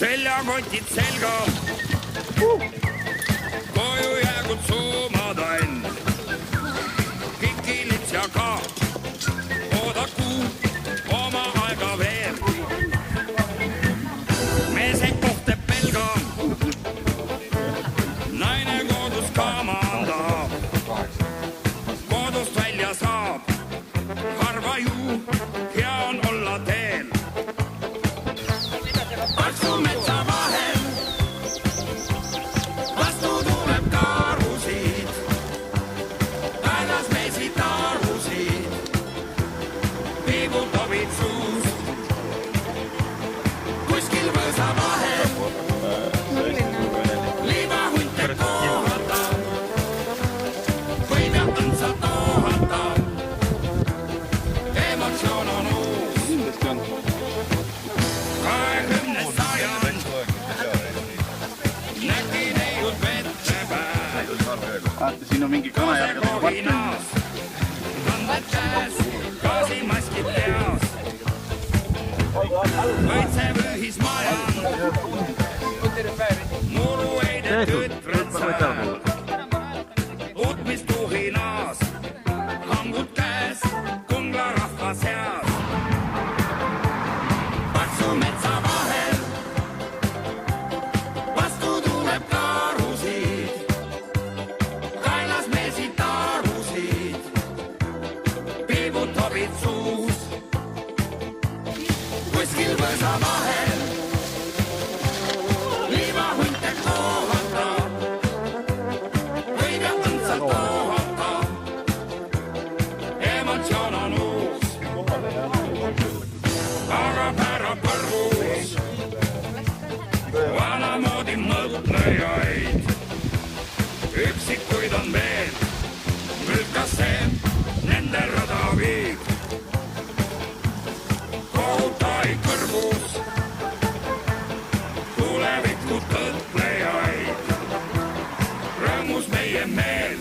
seljakotid selga. Koju jäägud suumada end. Kikilits ja kaap. Oodaku oma aega veel. Meesed kohtab pelga. Naine kodus kamandab. Kodust välja saab. Harva ju hea on olla teel. Paksu metsa vahel. Vastu tuleb karusid. Aedas meesid arusid. Piibud tobid suust. Kuskil võsa vahel. Liivahunte kohata. Või peab õndsa toohata. Emotsioon on uus. 20. sajand. Näki neiud vette päev. Siin on mingi kanajärg. Kohinaas. Kanded käes. Gaasimaskid peas. Kaitsev ühis majan. Muru heidet ütred sääl. Utmistuhinaas. Hangud käes. Kungla rahva seas. Paksu metsa vahel. Vastu tuleb karusid. Kaelas meesid tarusid. Piibud tobid suus. Kuskil võsa vahel. Liivahunte kohata. Või peab õndsalt toohata. Emotsioon on uus. Aga pärab kõrvus. Vanamoodi mõtlejaid. Üksikuid on veel. Mülkas see nende rada viib. Kohutai kõrvus. Tulevikku tõtlejaid. Rõõmus meie meel.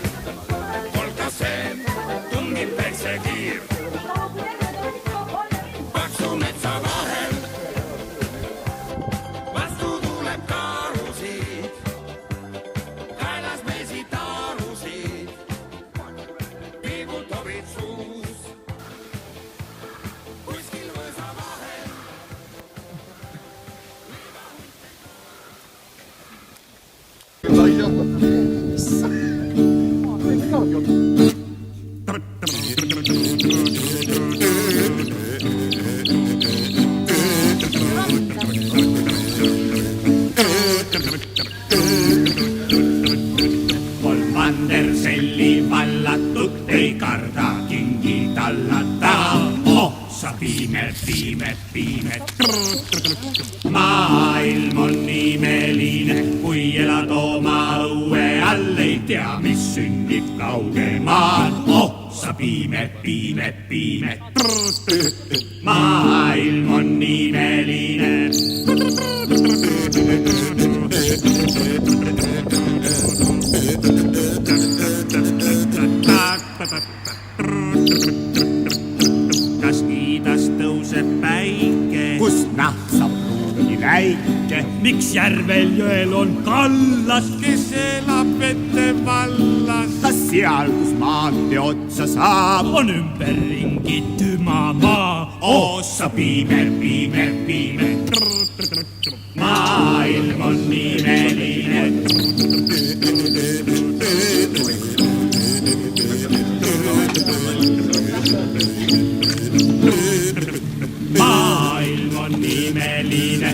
Olka see tungib päiksekiir. Paksu metsa vahel. Vastu tuleb karusid. Kaelas meesid tarusid. Piibud tobid suus. Kuskil võsa vahel. Vanderselli vallatud ei karda kingi tallata. Oh, sa piime, piime, piime. Maailm on imeline, kui elad oma õue all, ei tea, mis sünnib kaugemaal. Oh, sa piime, piime, piime. Maailm on imeline. Kas kiidas tõuseb päike? Kust nahk saab pruuni väike? Miks järvel jõel on kallas? Kes elab vette vallas? Kas seal, kus maantee otsa saab, on ümberringi tümamaa? Oo, sa piime, piime, piime. Maailm on imeline. Maailm on imeline.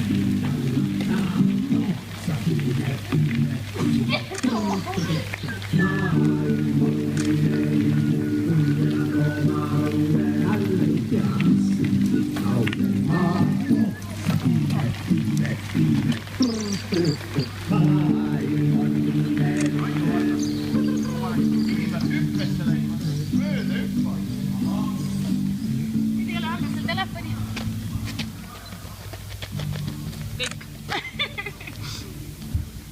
Kõik.